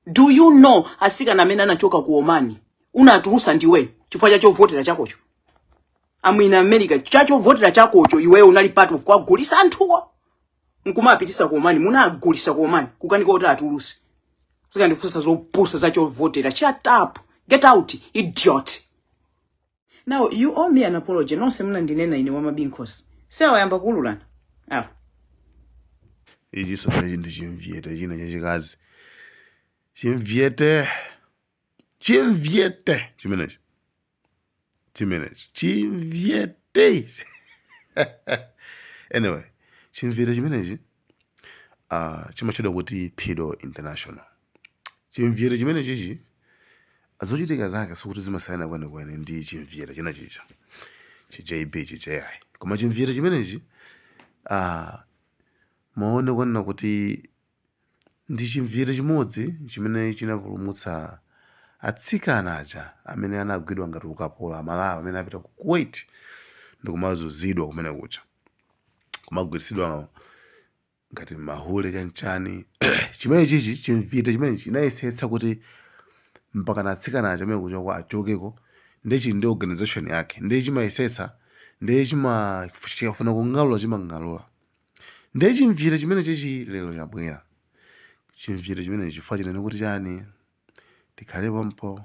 Do you know asika na mena nachoka ku Omani unaturusa ndiwe chifanya cho votera chakocho I'm in America chacho votera chakocho iwe unali part of kwa gulisa antuwa nkumapitisa ku Omani muna gulisa ku Omani kukaniko ota aturusi sika ndifusa zo pusa zacho votera shut up get out idiot. Now you owe me an apology no semuna ndinena ine wama binkosi sewa yamba kululana apo iji so peji ndi chimviete china chachikazi chimviete chimenechi anyway chimviete chimenechi chimachedwa kuti Pedo International. Chimviete chimenechi azochitika zake sokuti zimasayana kwene ndi chimviete china chicha JB JI koma chimviete chimenechi maone kwanena kuti ndi chimviete chimodzi chimene chinapulumutsa atsikana aja amene anagwidwa ngati ukapolo Amalawi amene apita ku Kuwait ndikumazuzidwa kumene kucha kumagwiritsidwa ngati mahule chanchani chimene chichi chimviete chimene chinayesetsa kuti mpaka na atsikana aja amene kucha kwa achokeko ndi organization yake ndi chimayesetsa ndi chimafuna kungalula chimangalula ndi chimviete chimene chichi lero chabwera chimviete chimene chifukwa chinene kuti chani tikhale pompo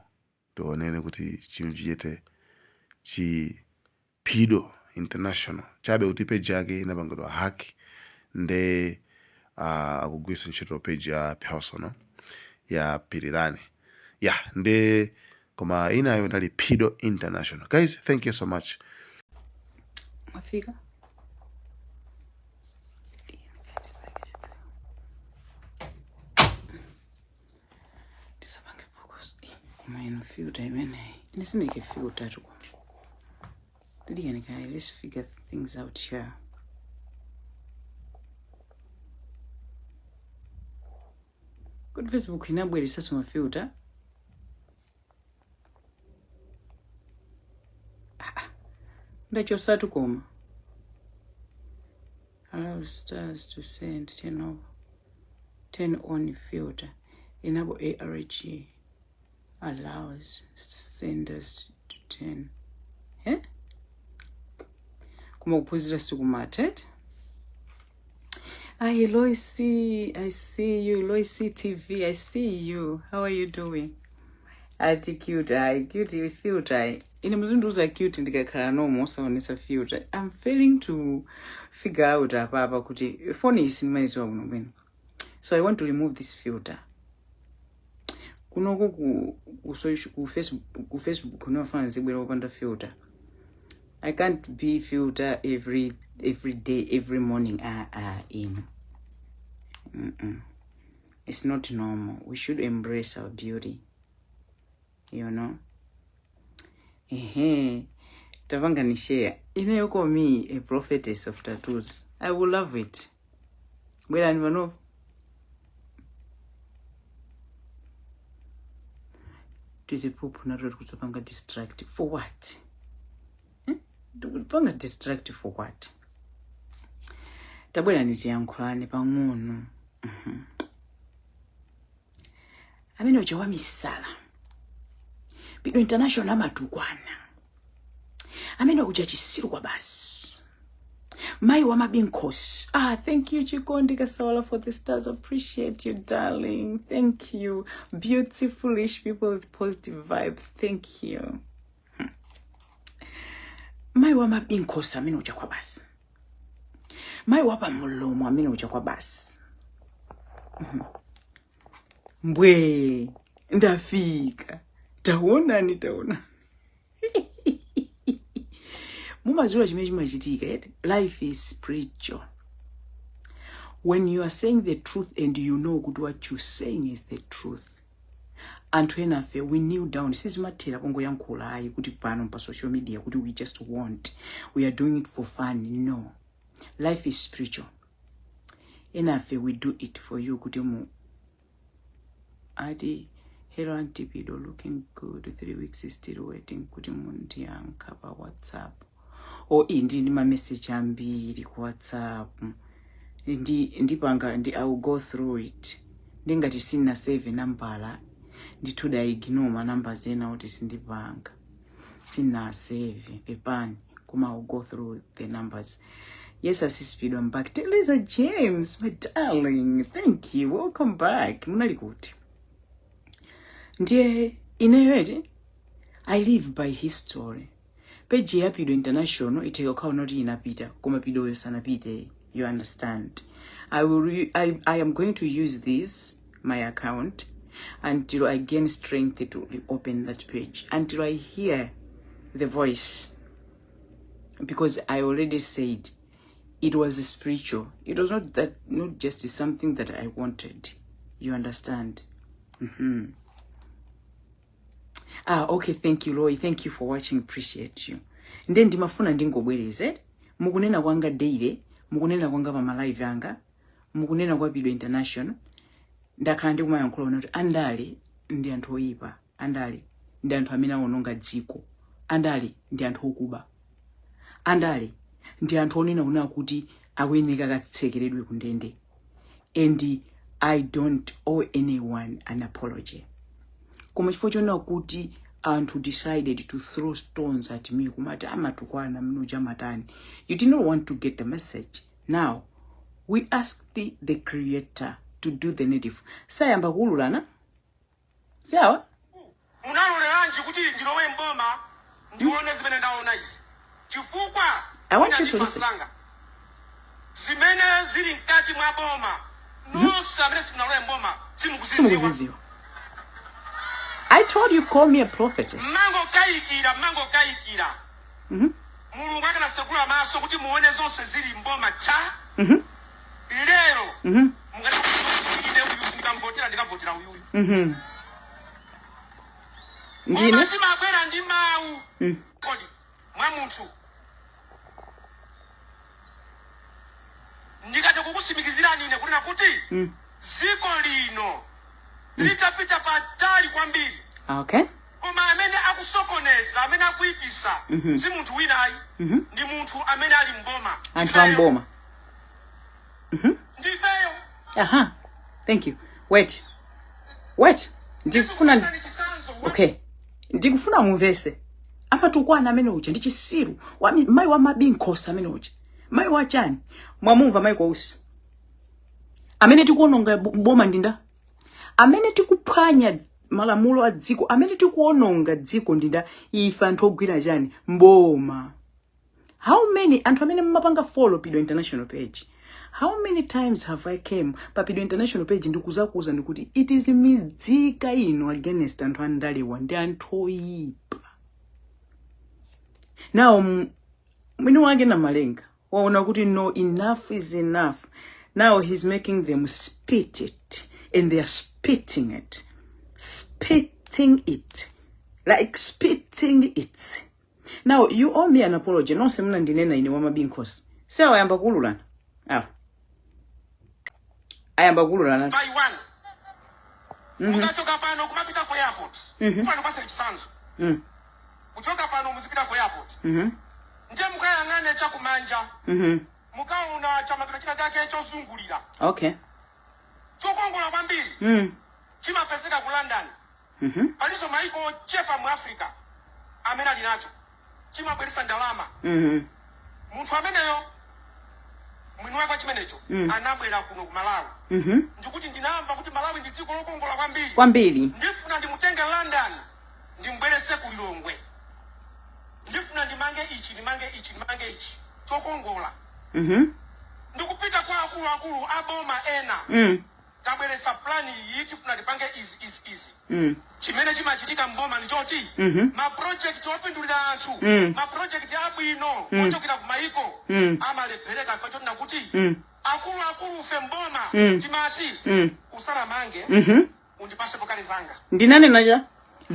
tionene kuti chimviete Pedo International chabe kuti page yake inapangidwa hack nde akugwisa ntchito page ya personal ya Pirilani nde koma inayo ndali Pedo International. Guys, thank you so much. Mafika Mine filter imene nisinike filter tu let's figure things out here. Good Facebook inabweresa suma filter ndachosatu koma allow stars to send turn on filter enable ARG allows senders to turn kuma kupuzira sikumated. Eloise, I see you. Eloise TV, I see you. How are you doing? Ati cute, cute filter. Ine mzunduza cute ndikakhala nomo saonesa filter. I'm failing to figure out apa kuti phone is in my zone. So I want to remove this filter. Kunoko ku Facebook kunofana zibwera upanda filter. I can't be filter every day, every morning. It's not normal. We should embrace our beauty. You know. Tavanga ni share. Inayoko me a prophetess of tattoos. I will love it. Well, I never know. Tuse poop na road kusapanga distract for what? Panga distract for what? Tabwera niti yankhulane pang'ono. Amene ucha wamisala. Pedo International amatukwana. Amene ucha chisiru kwa basi. Mai wa mabinkosi. Thank you Chikondi Kasola for the stars. Appreciate you, darling. Thank you. Beautiful-ish people with positive vibes. Thank you. Mai wa mabinkosi amene ucha kwa basi. Mai wapa mulomo amene ucha kwa basi. Mbwe ndafika. Taona. Mumazura chimeji machitika yet. Life is spiritual. When you are saying the truth and you know good what you're saying is the truth. And when we kneel down, this is matera bongo yankhula kuti pano pa social media kuti we just want. We are doing it for fun. No. Life is spiritual. Enough we do it for you kuti mu. Adi hello Auntie Pedo, looking good. 3 weeks is still waiting kuti mundi yankapa WhatsApp. Indi ma message ambiri ku WhatsApp. Ndi I will go through it. ndingati sina save nambala ndithuda ignore namba zena kuti sindipanga sina save pepani kuma I'll go through the numbers. Yes, Speed, I'm back. Teresa James, my darling, thank you. Welcome back. Munali kuti. Ndiye inayeti I live by history. Page ya Pido International iteko kao noti inapita kuma Pido yo sanapite. You understand? I am going to use this my account until I gain strength to reopen that page, until I hear the voice, because I already said it was spiritual. It was not just something that I wanted. You understand? Okay, thank you, Loi. Thank you for watching. Appreciate you. Ndi ndimafuna ndingobwereze mukunena kwanga daily, mukunena kwanga pa live yanga, mukunena kwa Pido International. Ndakhala ndikumayankhula kuti andale ndi anthu oyipa, andale ndi anthu amene aononga dziko, andale ndi anthu okuba, andale ndi anthu onena una kuti akuyeneka katsekeredwe kundende. And I don't owe anyone an apology. Koma chifukwa chona kuti anthu decided to throw stones at me kumati amatukwana mino jamatani. You did not want to get the message. Now we asked the creator to do the native. Sayamba kululana? Sawa? Unaloleranji kuti ndilowe mboma ndione zimene ndaona izi. Chifukwa I want you to listen. Zimene zili mkati mwa boma. Nonse amene simunalowe mboma simukuziziwa. I told you call me a prophetess. Mango kayikira. Mulungu akanasekula maso kuti muone zonse zili mboma cha. Lero. Ndikavotera uyuyu. Ndine? Makwera ndi mawu. Kodi mwa munthu. Ndikati kukusimikizirani ine kunena kuti ziko lino litapita patali kwambiri. Okay. Koma amene akusokoneza, amene akuipisa, si munthu winayi, ndi munthu amene ali mboma. Anthu amboma. Ndifeyo. Aha. Thank you. Wait. Ndikufuna. Okay. Ndikufuna mumvese. Amatukwana amene uja ndi chisiru. Mai wa mabinkosa amene uja. Mai wa chani. Mwamumva mai kwa usi. Amene tikuononga boma ndinda. Amene tikuphwanya malamulo a dziko. Amene tikuononga dziko ndinda. Ife anthu ogwira chani. Mboma. How many anthu amene mmapanga follow Pido International page? How many times have I came pa Pido International page ndikuzakuza ndikuti it is midzika ino against anthu andalewa ndi anthu oyipa. Now mwini wake na malenga waona kuti no, enough is enough. Now he's making them spit it, and they are spitting it like spitting it. Now you owe me an apology. No semuna ndinena ine wama binkosi. Sewa yamba kululana. Ayamba kululana. By one. Mukachoka pano kumapita ku airport. Mfano basi chisanzo. Kuchoka pano muzipita ku airport. Nje mukayangane cha kumanja. Mukaona chama kina chake chozungulira. Okay. Chokongola kwambiri. Chimapezeka ku London. Paliso maiko chepa mu Africa. Amene ali nacho. Chimabweresa ndalama. Munthu ameneyo mwini wake chimenecho anabwera kuno ku Malawi. Ndikuti ndinamva kuti Malawi ndi dziko lokongola kwambiri. Ndifuna ndimutenge London ndimbwerese ku Lilongwe. Ndifuna ndimange ichi chokongola. Ndikupita kwa akulu aboma ena. Tabweresa plani iyi tifuna ndipange izi. Chimene chimachitika mboma ndichoti ma project opindulira anthu, ma project abwino ochokera ku maiko amalephereka facho nakuti akulu fe mboma timati usala mange undipase pokale zanga. Ndinane naja.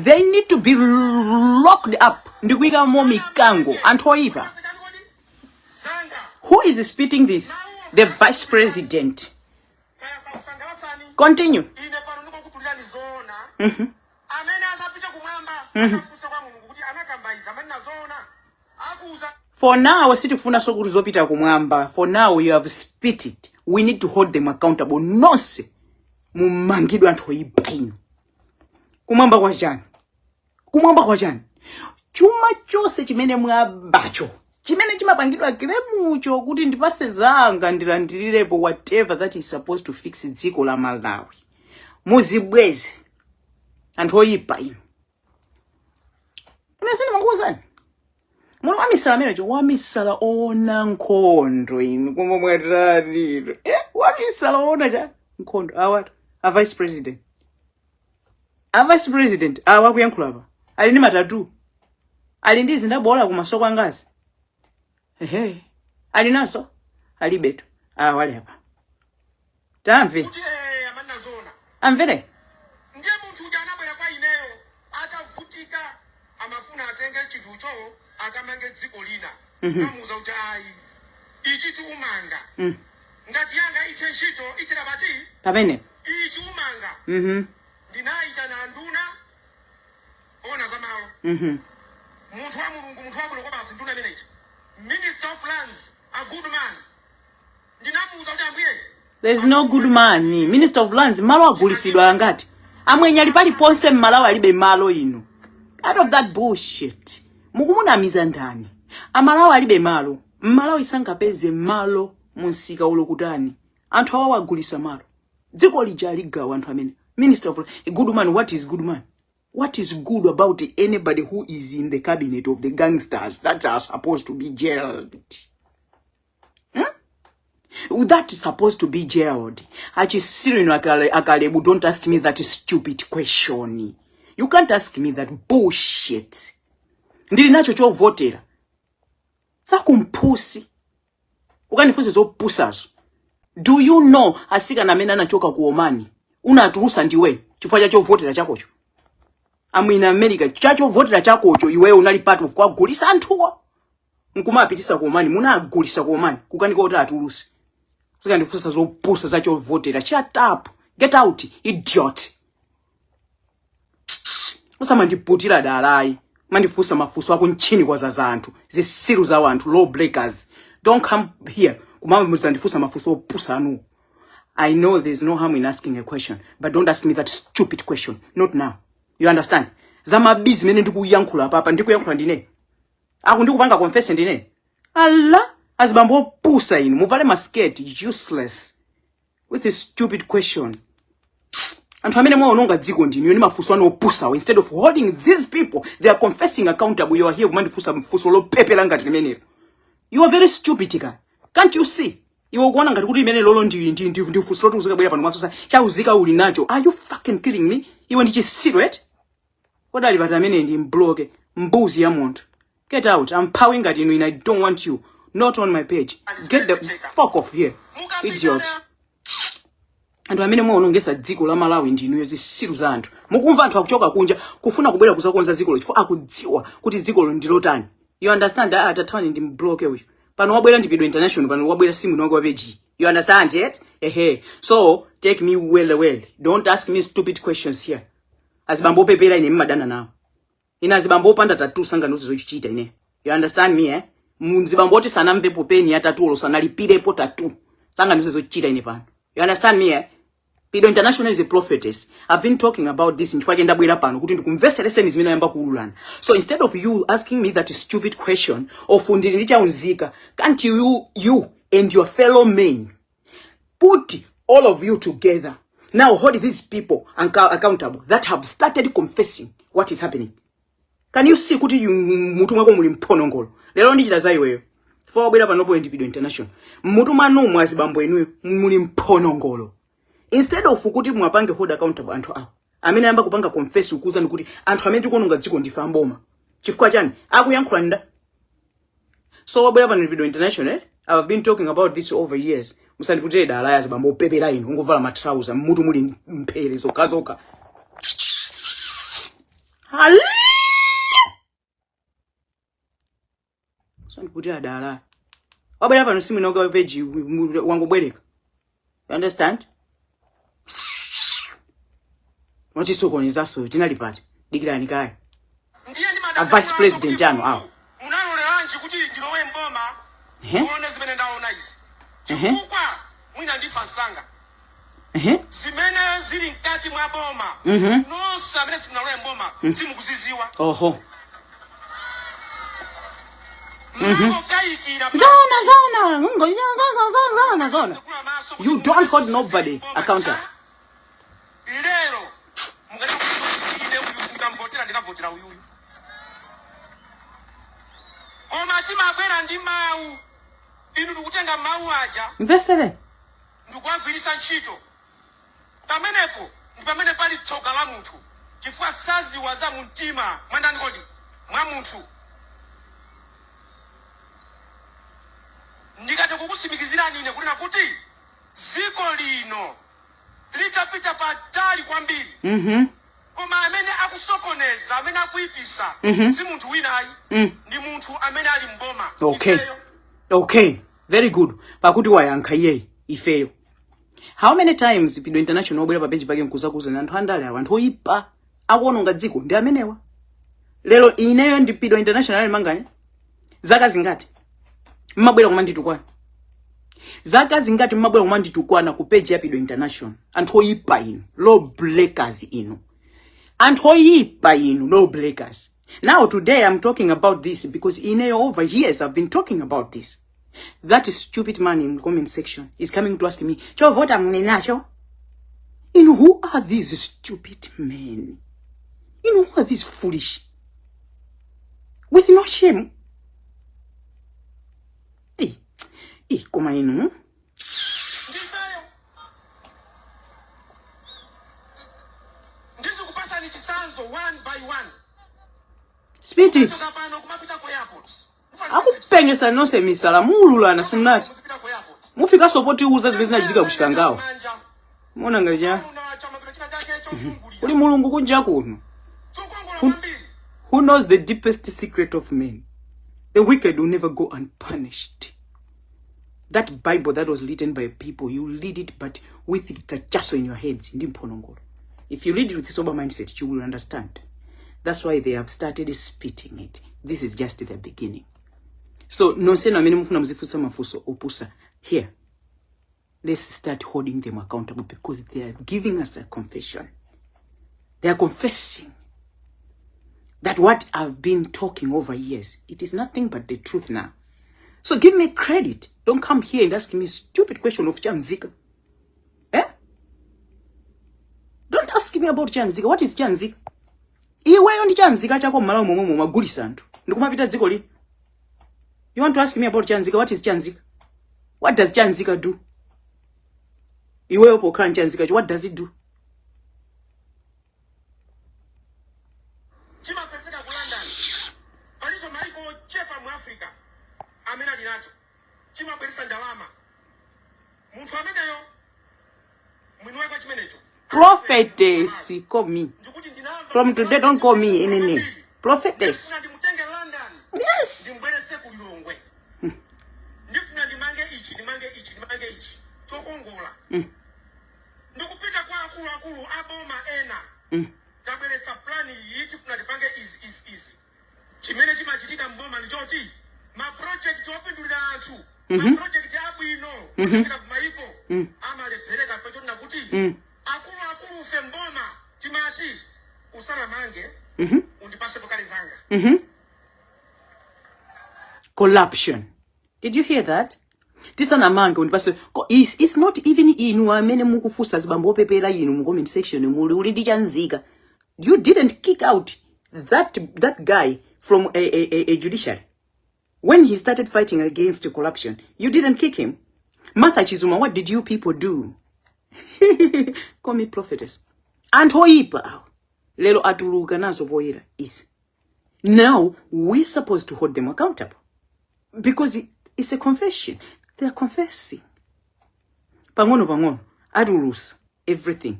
They need to be locked up. Ndikuika mo mikango anthu oyipa. Who is spitting this? The vice president. Continue. For now, sitikufuna sokuru zopita kumwamba. For now, you have spit it. We need to hold them accountable. Nonse. mumangidwa anthu oyipa inu. Kumwamba kwa chani? Kumwamba kwa chani? Chuma chose chimene mwabacho, chimene chimapangidwa kilemucho kuti ndipase zanga ndilandirirepo whatever that is supposed to fix dziko la Malawi. Muzibweze anthu oyipa inu. Nesini manguzani. Muno wamisala menecho, wamisala ona nkhondo inu kumwe mwataliro. Wamisala ona cha nkhondo awatu a vice president. A vice president awakuyankhula apa. Ali ndi matatu. Ali ndi zindabola kumasoko angazi. Ali naso ali beto. Wale apa. Tamve. Amvere. Ndiye muntu uja anabwera kwa ineyo akavutika amafuna atenge chinthucho akamange dziko lina. Namuza kuti ayi ichi tiumanga. Ngati yanga iche ntchito ichira bati. Pamene. Ichi umanga. Ndinaita na nduna ona zamalo. Muntu wa mulungu kwa basi nduna imene ichi. Minister of Lands, a good man. Ndinamuza kuti ambuye. There's no good man. Minister of Lands malo agulisidwa angati. Amwenye alipali ponse mmalawa alibe malo inu. Out of that bullshit. Mukumunamiza ndani. Amalawa alibe malo. Mmalawa isankapeze malo munsika ulokutani. Anthu awa wagulisa malo. Dziko lija ligawa anthu amene. Minister of a good man, what is good man? What is good about anybody who is in the cabinet of the gangsters that are supposed to be jailed? That is supposed to be jailed. Achisirino akalebu, don't ask me that stupid question. You can't ask me that bullshit. Ndili nacho cho votera. Sakumpusi. Ukanifuze zo pusazo. Do you know asika na mena nachoka kuomani? Unaturusa ndiwe. Chifukwa cho votera chakocho. In America, chacho votera chakocho iwe unali part of kwa gulisa anthuwa. Nkumapitisa kuomani, muna gulisa kuomani. Kukaniko ota aturusi. Sika ndifusa zo pusa zacho votera. Shut up. Get out, idiot. Usa mandiputira dalai. Mandifusa mafuso wako nchini kwa zazantu. Zisiru za wantu, law breakers. Don't come here. Kumama mzandifusa mafuso pusa anu. I know there's no harm in asking a question, but don't ask me that stupid question. Not now. You understand? Zama busy mene ndiku yankula papa, ndiku yankula ndine. Aku ndiku panga confess ndine. Allah, azibambo pusa inu, muvale masketi, useless. With this stupid question. Antu amene mwa ononga dziko ndinu, yoni mafuso ano pusa. Instead of holding these people, they are confessing accountable. You are here kumandifusa mfuso lo pepe langa timenero. You are very stupid, tika. Can't you see? Iwo kuona ngati kuti imene lolo ndi fuso lotu uzika bwera pano mwasosa cha uzika uli nacho. Are you fucking killing me? Iwe ndichi secret? Kodali bata amene ndi mbloke mbuzi ya muntu. Get out. I'm powering at you and I don't want you. Not on my page. Get the fuck off here. Idiot. Antu amene mwa onongesa dziko la Malawi ndinu yezi siru za anthu. Mukumva anthu akuchoka kunja kufuna kubwera kuzakonza dziko lo chifukwa akudziwa kuti dziko lo ndilotani. You understand? Atatani ndi mbloke uyu. Pano wabwera ndipidwa international, pano wabwera simu nongo wabeji. You understand it? So, take me well. Don't ask me stupid questions here. Azibambo pepera ine mmadana nawo. Ina azibambo panda tatu sanga nusu zochichita ine. You understand me Mzibambo oti sana mvepo peni ya tatu olo sana lipidepo tatu. Sanga nusu zochichita ine pano. You understand me Pido International is a prophetess. I've been talking about this in Chwagenda Bwira pano kuti ndikumveserese mizimina yamba kuululana. So instead of you asking me that stupid question of undiricha unzika, can't you and your fellow men put all of you together? Now hold these people accountable that have started confessing what is happening. Can you see kuti mutu mwako muli mponongolo? Lero ndichita za iweyo. For Bwira pano po Pido International. Mutu manu mwazibambo enu muli mponongolo. Instead of kuti mwapange hold accountable anthu awo. Amene yamba kupanga confess ukuza nikuti anthu amene tikononga dziko ndifa mboma. Chifukwa chani? Akuyankhula nda. So wabwera pa Pido International, I've been talking about this over years. Musandiputire dala ya zibambo pepera ino ungovala matrauza mutu muli mpere zokazoka. Hali! Musandiputire dala. Wabwera pano simu inoga page wangobwereka. You understand? Mwachisokoniza so tinalipati dikirani kaya. A vice president jano awo. Unaloleranji kuti ndilowe mboma. Muone zimene ndaona izi. Chifukwa mwina ndifa nsanga. zimene zili mkati mwa boma nonse amene simunalowe mboma zimukuziziwa oho kayikira zona you don't hold nobody accountable lero mungati kuine uyu singamvotera ndikavotera uyuyu koma timabwera ndi mawu inu ndikutenga mawu aja mvesere ndikuagwirisa ntchito pamenepo ndi pamene pali tsoka la munthu chifukwa saziwa za mumtima mwandani kodi mwa munthu ndikati kukusimikizirani ine kunena kuti ziko lino litapita patali kwambiri koma amene akusokoneza amene akuipisa si munthu winayi ndi munthu amene ali mboma okay very good pakuti wayankha iye ifeyo how many times Pido International obwera pa page pake nkuzakuza na anthu andale awa anthu oyipa akuononga dziko ndi amenewa lero ineyo ndi Pido International manganya zaka zingati mmabwera kumanditukwana zaka zingati mmabwera kumanditukwana ku page ya Pido International anthu oyipa inu low blackers inu anthu oyipa inu low blackers. Now today I'm talking about this because over years I've been talking about this. That stupid man in the comment section is coming to ask me, "Cho vota mnenacho?" Who are these stupid men? Who are these foolish? With no shame. Koma inu. Ndizo kupasa ni chisanzo one by one. Spit it. Akupengesa nonse misala mulula na sunati. Mufika sopoti uza zibezina jika kushikangawa. Mona ngaja. Uli mulungu kunja kuno. Who knows the deepest secret of men? The wicked will never go unpunished. That Bible that was written by people, you read it but with kachaso in your heads. If you read it with sober mindset, you will understand. That's why they have started spitting it. This is just the beginning. So, no sena mene mufuna mzifusa mafuso opusa. Here, let's start holding them accountable because they are giving us a confession. They are confessing that what I've been talking over years, it is nothing but the truth now. So give me credit. Don't come here and ask me stupid question of Chanzika. Don't ask me about Chanzika. What is Chanzika? Iweyo ndi Chanzika chako mmala momwe magulisa anthu. Ndikumapita dziko li. You want to ask me about Chanzika? What is Chanzika? What does Chanzika do? Iweyo pokhala Chanzika, what does it do? Chimapezeka ku London. Paliso maiko chepa mu Africa. Amena linacho. Chimabweresa ndalama. Munthu ameneyo mwiniweka chimenecho. Prophetess, call me. From today, don't call me any name. Prophetess. Yes. Corruption. Did you hear that? Tisana mange undipase it's not even inu amene mukufusa zibambo pepera inu mu comment section uli ndi Chanzika. You didn't kick out that guy from a judiciary. When he started fighting against corruption, you didn't kick him. Martha Chizuma, what did you people do? Call me prophetess. And hoipa lelo atuluka nazo boyera is. Now we're supposed to hold them accountable. Because it's a confession. They are confessing. Pangono. Adulusa. Everything.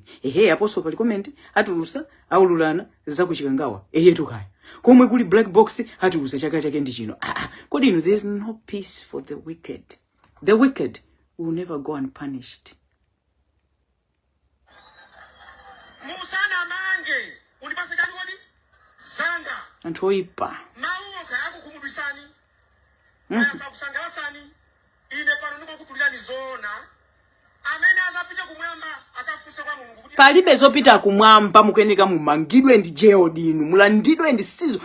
Apostle palikomende. Adulusa. Aululana. Zakuchikangawa. Tukaya. Komwe kuli black box. Adulusa chaka ndi chino. Kodino, there's no peace for the wicked. The wicked will never go unpunished. Musana mange. Unipase kani wadi? Zanga. Antoipa. Mauo kayaku kumudisani. Aya sa kusangalasani. Ine pano nuko kutulira ni zona. amene azapita kumwamba akafunsa kwa Mulungu kuti palibe zopita kumwamba mukuyeneka mumangidwe ndi jail dinu mulandidwe ndi sizo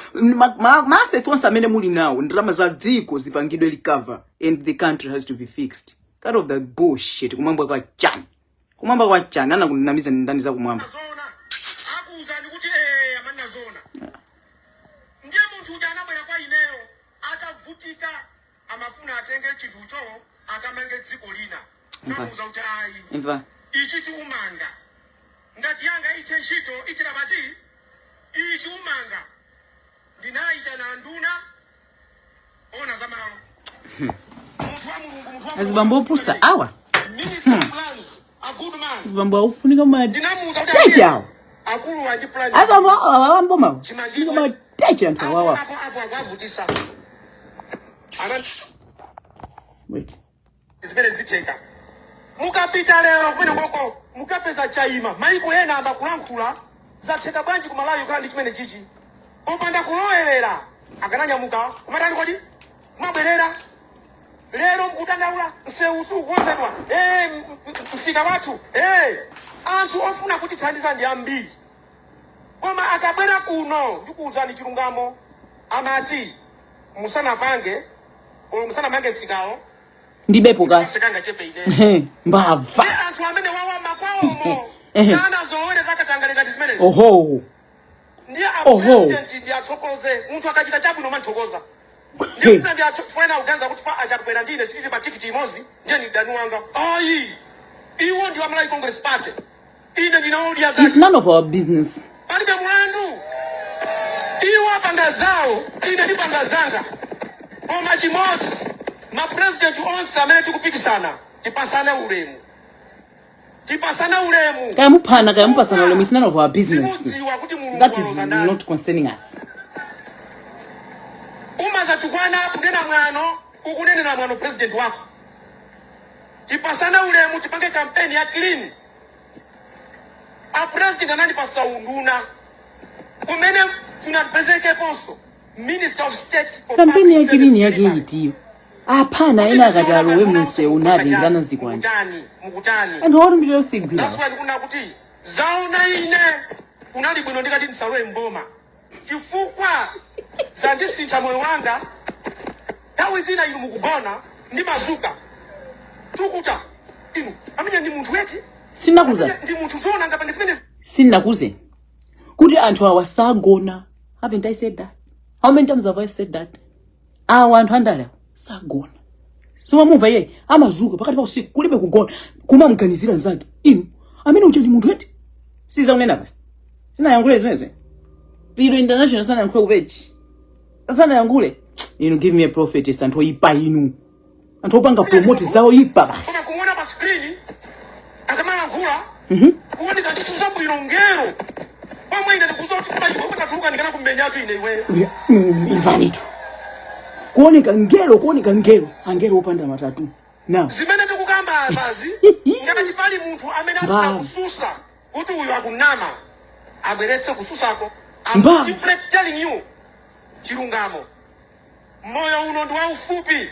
masesi onse amene muli nawo ndalama za dziko zipangidwe recover and the country has to be fixed. Kind of that bullshit kumwamba kwa chani. Kumwamba kwa chani ana kunamiza ndani za kumwamba. zona akuza ndi kuti amanna zona ndiye munthu uja anabwera kwa ineyo atavutika amafuna atenge chinthucho akamange dziko lina namuza kuti ayi Imva. ichi chiumanga ngati yanga ithe ntchito ichira bati ichi umanga ndinaita na nduna ona zamalo munthu wa Mulungu munthu wa Azibambo pusa awa. Minister of Plans, a good man. Azibambo ufunika mad. Ndinamuza kuti Techi awo. akulu wa plan. Azibambo awamboma. Ufunika mad techi anthu awawa. Hapo akavutisa. Wait. Zimene ziteka. Mukapita lero kwene koko mukapeza chaima maiko ena amakulankhula zatheka bwanji kumalayo kandi chimene chichi. Opanda kulowerera akananyamuka kumatani kodi mabwerera lero mkutandaula nseusu kuwozedwa msika watu anthu ofuna kuti thandiza ndi ambiri koma akabwera kuno ndikuwuzani chilungamo amati musanapange sikawo Ndibepo ka. sikanga chepe ine Mbava. anthu amene wawa makwaomo sana zoone zakatangale ngati zimene Oho. ndiye president ndiye athokoze munthu akachita chabwino manthokoza ndikuti ndiye athokoza uganza kuti fa achakwera ndine sikiti patikiti imozi ndiye ni danu wanga ayi iwo ndi wamala Congress party ine ndina audience It's none of our business. palibe mwandu iwo apanga zawo ine ndipanga zanga koma chimozi ma president onse amene tikupikisana tipasane ulemu Kaya muphana kaya mupasana ulemu, it's none of our business. Simudziwa kuti Mulungu That is waloza ndani. not concerning us. Umaza tukwana kunena mwano ukunenera mwano president wako tipasana ulemu tipange kampeni ya clean a president anandi pasa unduna kumene tunapezeke ponso minister of state for Kampeni ya public kilini service yake itiyo. Apana ena akati alowe munse unadi ngana zikwani. mukutani And how do you still that's why kuna kuti zaona ine kunali bwino ndikati ndisalowe mboma chifukwa zandisintha moyo wanga tawi zina inu mukugona ndi mazuka tukuta inu amenya ndi munthu weti Sinakuza. ndi munthu zona ngapange zimene Sinakuze. Kuti anthu awa sagona. Haven't I said that? How many times have I said that? Anthu andala sagona. Sima muva ye amazuka pakati pa usiku kulibe kugona kumamganizira nzake. Inu amene ucha ndi munthu weti. Siza unena basi. Sina yangule zimeze. Pilo International sana yankule kubechi. Sana yangule. Inu give me a prophetess anthu oyipa inu. Anthu opanga promote zao yipa basi. koma kumuona pa screen akamala ngula kuoneka ndi zabwino ngero pomwe ine ndikuzoti kuba iwe utatuluka ndikana kummenyatu ine iwe Imvani tu. Kuoneka ngelo. Angelo opanda matatu. Now. zimene tikukamba abazi ngati pali munthu amene afuna kususa kuti uyu akunama abwerese kususako I'm simply telling you chilungamo moyo uno ndi waufupi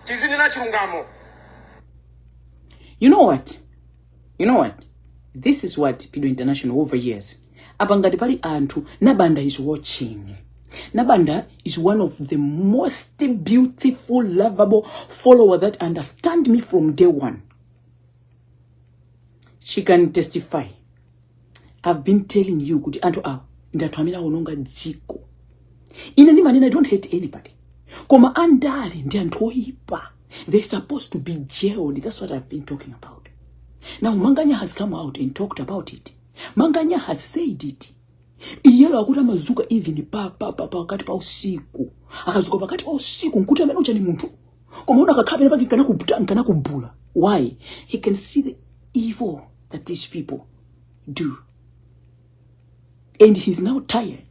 chizinena chilungamo. You know what? This is what Pido International over years. Abangati pali anthu, Nabanda is watching. Nabanda is one of the most beautiful, lovable follower that understand me from day one. She can testify. I've been telling you, kuti anthu awa, ndanthu amene awononga dziko. Ine ndi manena, I don't hate anybody. Koma andale ndi anthu oyipa. They're supposed to be jailed. That's what I've been talking about. Now, Manganya has come out and talked about it. Manganya has said it. Iyelo akuti amazuka even pa wakati pa usiku. Akazuka pakati pa usiku nkuti amene ucha ni munthu. Koma una akakhala pake kana kubula. Why? He can see the evil that these people do. And he's now tired.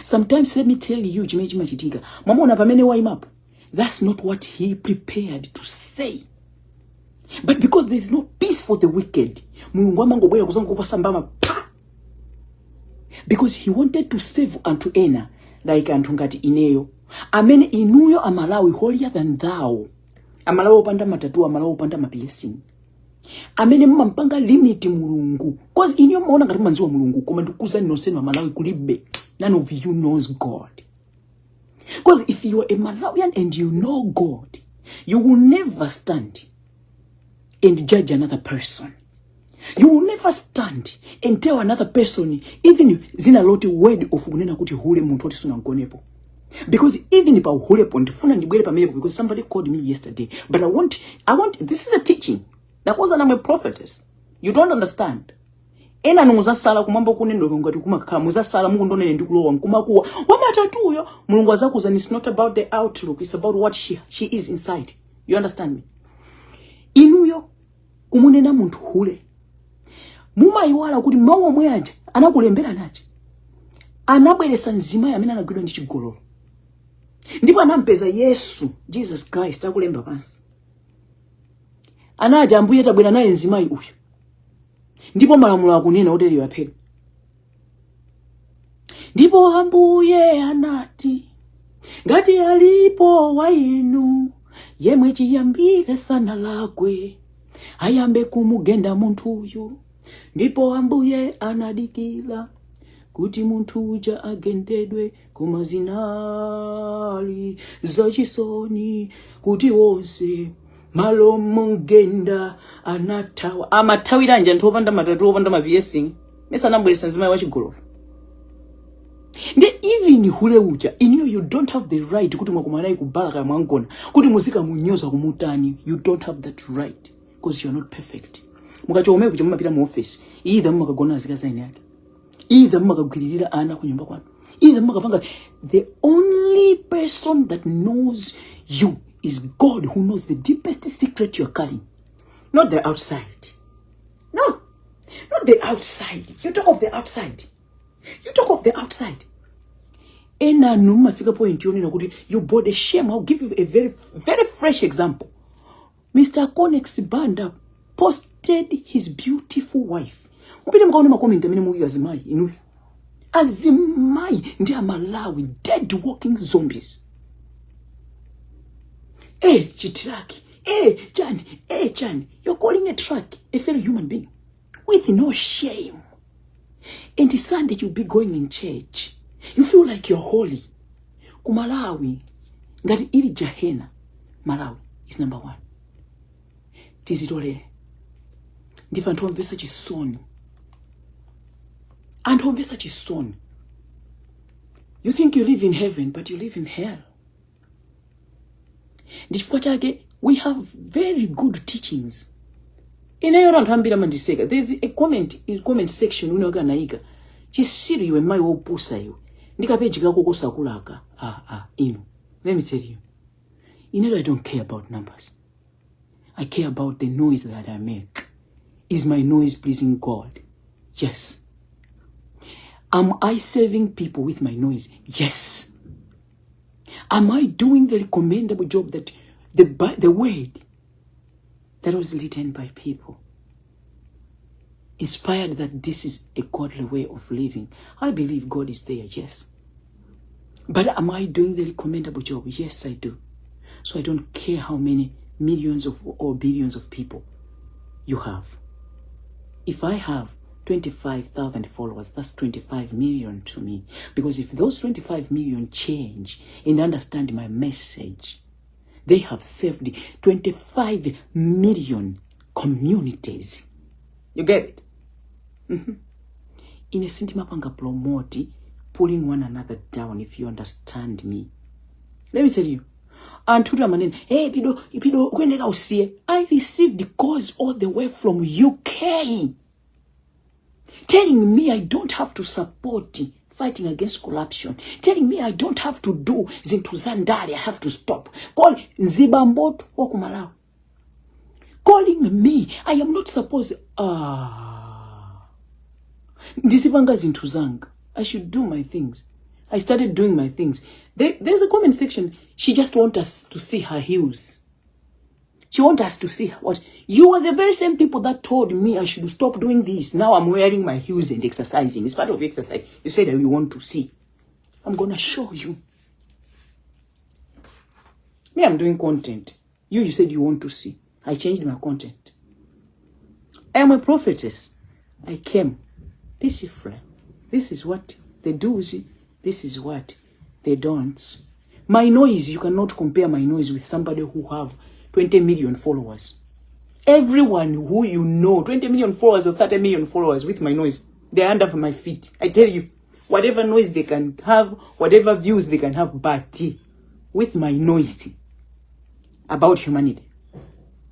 Sometimes let me tell you, Jimeji Machitinga, Mamona pamene waimapo. That's not what he prepared to say. But because there is no peace for the wicked, because he wanted to save unto ena, like antungati ineyo. Amen inuyo amalawi holier than thou. Amalawi upanda matatu, amalawi upanda mapiyesini. amene mmampanga limit mulungu, cause inyo maona ngati manziwa mulungu koma ndikuza nonsenu wa Malawi kulibe. None of you knows God. Because if you are a Malawian and you know God, you will never stand and judge another person. You will never stand and tell another person, even zina lote word of kunena kuti hule muntu oti suna nkonepo. Because even if I hule po ndifuna ndibwele pamelepo, because somebody called me yesterday, but I want, this is a teaching. Nakoza na prophetess. You don't understand. Ena nunguza sala kumambo kunendo ngati kumakhala muza sala Mungu ndonene ndikulowa nkumakuwa wamatatuyo Mulungu azakuza. It's not about the outlook, it's about what she is inside. You understand me? Inuyo kumunena muntu hule muma iwala kuti mawu omwe aja anakulembera naje anabweresa nzima amene anagwidwa ndi chigololo, ndipo anampeza Yesu Jesus Christ akulemba pansi. Anaja Ambuye tabwera naye nzimayi uyu, ndipo malamulo akunena kuti liwaphedwe. Ndipo Ambuye anati ngati alipo wa inu yemwe chiyambire sana lakwe ayambe kumugenda muntu uyu. Ndipo Ambuye anadikila kuti muntu uja agendedwe kumazinali zachisoni kuti wonse malo mugenda anatawa. Amatawira nje ntopanda matatu opanda mapiyesi mesa nambwelesa nzima wa chigololo. Nde even hule uja you don't have the right kuti mwakumanayi kubala kaya mwangona kuti muzika munyoza kumutani. You don't have that right because you're not perfect. Mukacho omwe kuja mumapita mu office either mumakagona azika zaini yake, either mumakagwiririra ana kunyumba kwanu, either mumakapanga. The only person that knows you is God, who knows the deepest secret you're carrying, not the outside. No, not the outside. You talk of the outside. You talk of the outside. Ena numa fika point yoni na kuti you bought a shame. I'll give you a very, very fresh example. Mr. Konex Banda posted his beautiful wife. Mpile mkaone makomenti amene muyu azimai inu. Azimai ndi Malawi dead walking zombies. Chitraki. Chani. You're calling a truck a fellow human being with no shame. And the Sunday you'll be going in church. You feel like you're holy. Kumalawi. Ngati ili jahena. Malawi is number 1. Tizitolere. Ndifa ntomvesa chisoni. Antomvesa chisoni. You think you live in heaven, but you live in hell. Ndichifukwa chake, we have very good teachings. Inayo rantu hambira mandiseka. There's a comment in comment section unoga naiga. Chisiri iwe mai wopusa yu. Ndika peji kako kosa kulaka. Inu. Let me tell you. I don't care about numbers. I care about the noise that I make. Is my noise pleasing God? Yes. Am I serving people with my noise? Yes. Am I doing the recommendable job that the word that was written by people inspired that this is a godly way of living? I believe God is there, yes. But am I doing the recommendable job? Yes, I do. So I don't care how many millions or billions of people you have. If I have 25,000 followers, that's 25 million to me. Because if those 25 million change and understand my message, they have saved 25 million communities. You get it? In a sentima panga promote pulling one another down, if you understand me. Let me tell you. Antutu amanene, hey, pido, kweneka usiye. I received the calls all the way from UK. Telling me I don't have to support fighting against corruption. Telling me I don't have to do zintuzandali, I have to stop. Call Nzibamboto wakumalawi. Calling me, I am not supposed. Ndisibanga zintuzanga. I should do my things. I started doing my things. There's a comment section. She just wants us to see her heels. She wants us to see what. You are the very same people that told me I should stop doing this. Now I'm wearing my heels and exercising. It's part of exercise. You said that you want to see. I'm going to show you. Me, I'm doing content. You said you want to see. I changed my content. I am a prophetess. I came peacefully. This is what they do. This is what they don't. My noise, you cannot compare my noise with somebody who have 20 million followers. Everyone who you know, 20 million followers or 30 million followers with my noise, they're under my feet. I tell you, whatever noise they can have, whatever views they can have, but with my noise about humanity,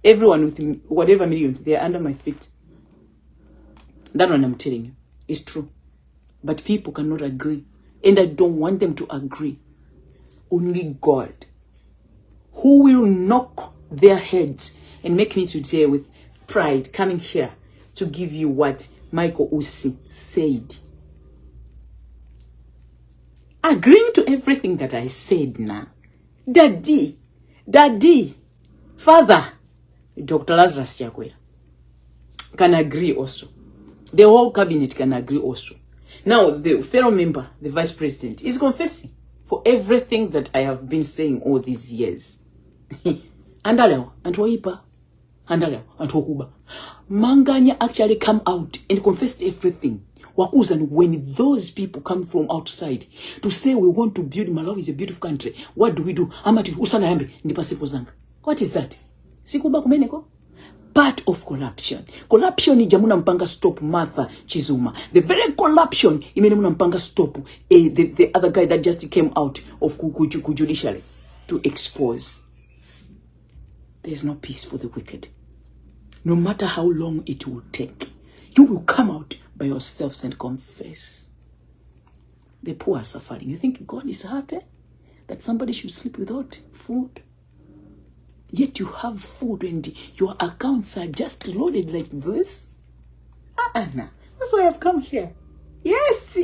everyone with whatever millions, they're under my feet. That one I'm telling you is true. But people cannot agree. And I don't want them to agree. Only God, who will knock their heads and make me today with pride coming here to give you what Michael Usi said. Agreeing to everything that I said now. Daddy, Father, Dr. Lazarus Chakwera can agree also. The whole cabinet can agree also. Now, the fellow member, the vice president, is confessing for everything that I have been saying all these years. Andalewa, Antoipa, Andalewa, Antokuba. Manganya actually come out and confessed everything. Wakuzan, when those people come from outside to say we want to build Malawi is a beautiful country, what do we do? Amati usana yambe ndipase pozanga. What is that? Sikuba kumeneko? Part of corruption. Corruption is jamuna mpanga stop Martha Chizuma. The very corruption imene muna mpanga stop the other guy that just came out of judiciary to expose. There is no peace for the wicked. No matter how long it will take, you will come out by yourselves and confess. The poor are suffering. You think God is happy that somebody should sleep without food? Yet you have food and your accounts are just loaded like this? Nah. That's why I've come here. Yes.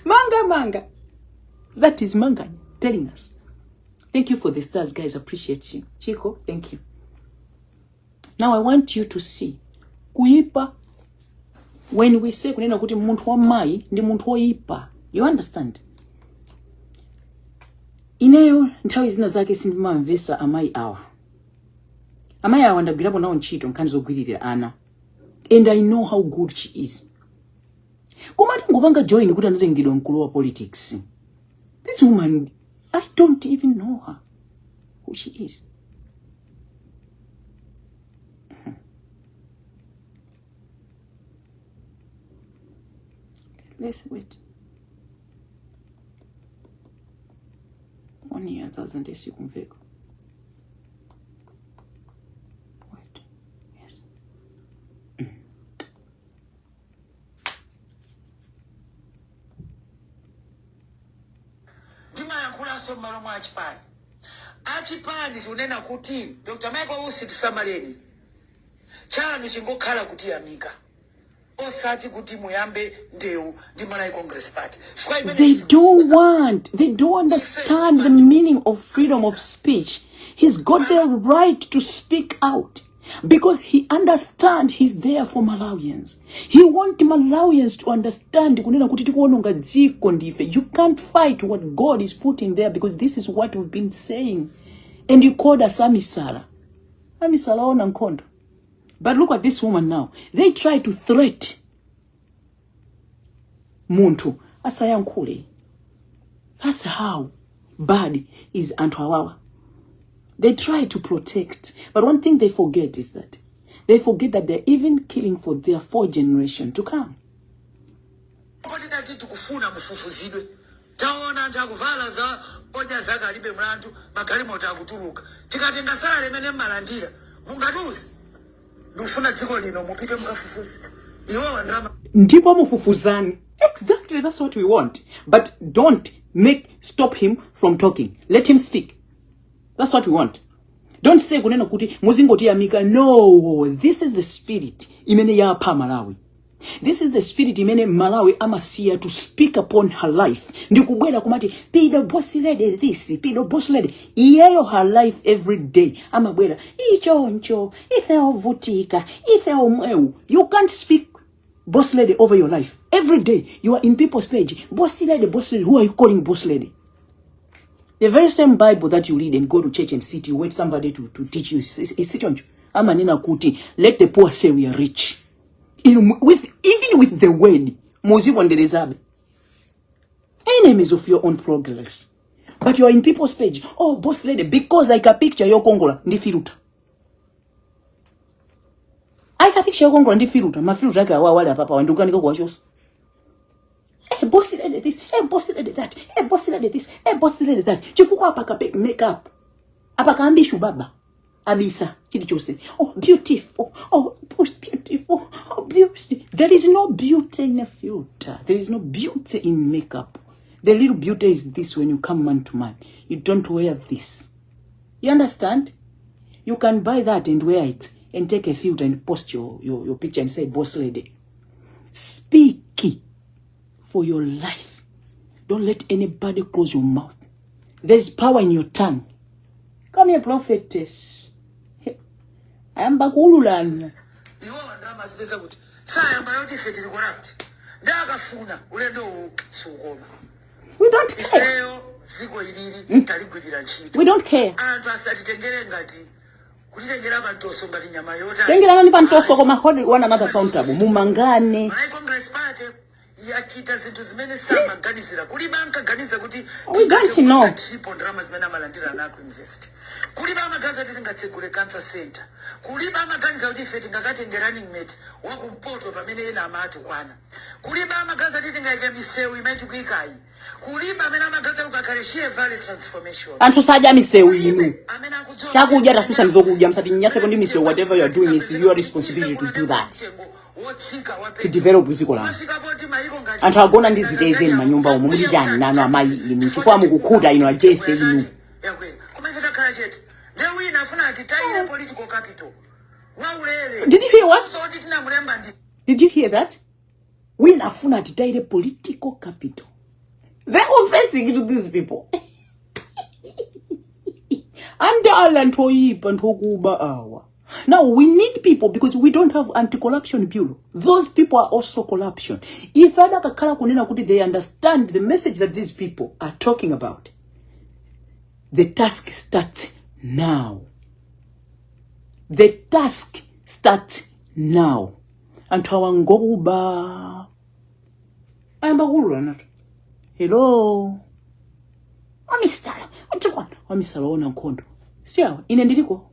Manga. That is Manga telling us. Thank you for the stars, guys. Appreciate you. Chico, thank you. Now I want you to see. Kuipa. When we say kunena kuti muntu wa mai ndi muntu woipa. You understand? Ineyo nthawi zina zake sindimamvesa amayi awa. Amayi awa ndagwirapo nawo ntchito nkhani zogwiririra ana. And I know how good she is. Koma ngopanga join kuti anatengedwa mkulu wa politics. This woman, I don't even know her. Who she is. Let's wait. 1 year doesn't kumveka. Wait. Yes. Ndima yankula so malomo achipani. Achipani tunena kuti Dr. Michael Usi tisamaleni. Chanu chingokhala kuti yamika. Osati kuti muyambe ndeu ndi Malawi Congress Party. They don't understand the meaning of freedom of speech. He's got the right to speak out because he understands he's there for Malawians. He wants Malawians to understand. You can't fight what God is putting there because this is what we've been saying. And you called us Amisala. Amisala on Nkondo. But look at this woman now. They try to threat Muntu asayankule. That's how bad is Antwawawa. They try to protect. But one thing they forget is that they forget that they're even killing for their 4th generation to come. Ndipo mufufuzani. Exactly, that's what we want. But don't stop him from talking. Let him speak. That's what we want. Don't say kunena kuti muzingoti amika. No, this is the spirit imene ya pa Malawi. This is the spirit imene Malawi amasia to speak upon her life. Ndikubwera kumati pido boss lady this, pido boss lady. Iyeyo her life every day. Amabwera ichoncho, ife ovutika, ife omweu. You can't speak boss lady over your life. Every day you are in people's page. Boss lady, who are you calling boss lady? The very same Bible that you read and go to church and sit, you wait somebody to teach you. Is amanena kuti let the poor say we are rich. Even with the word muzibonderezabe. Enemies of your own progress. But you are in people's page. Oh, boss lady, because I can picture your Congola ndi filter. I can picture your Congola ndi filter. Ma filter ga wale papa wanduka niko kwa shows. Hey, boss lady this. Hey, boss lady that. Hey, boss lady this. Hey, boss lady that. Chifuko apa ka makeup. Apa ka ambishu baba. Abisa chili chose. Oh, beautiful. Oh, beautiful. Oh, beautiful. There is no beauty in a filter. There is no beauty in makeup. The little beauty is this: when you come man to man, you don't wear this. You understand? You can buy that and wear it and take a filter and post your picture and say, boss lady. Speak for your life. Don't let anybody close your mouth. There's power in your tongue. Come here, prophetess. I am bakululana. You are ndama sibeza kuti. Saya mbayoti fetiri corrupt. Ndaga funa ulendo sukoma. We don't care. We don't care. Tengera ni pantoso koma hodi one another accountable. Mumangane. We don't know. Antu saja misewu inu. Chakuja tasusa nizokuja msati nyase kondi misewu. Whatever you are doing is your responsibility to do that. To develop uziko langu. Antu agona ndiziteze ni manyumba umu. Mujijani nanu amayi inu. Chufua mukukuda inu ajese inu. Did you hear what? Did you hear that? We nafuna titaire political capital. They're confessing to these people. Now we need people because we don't have anti-corruption bureau. Those people are also corruption. If they understand the message that these people are talking about, the task starts now. The task starts now. And Tawangoba. I'm a hello. Amisala ona nkondo. Siya, ine ndiliko.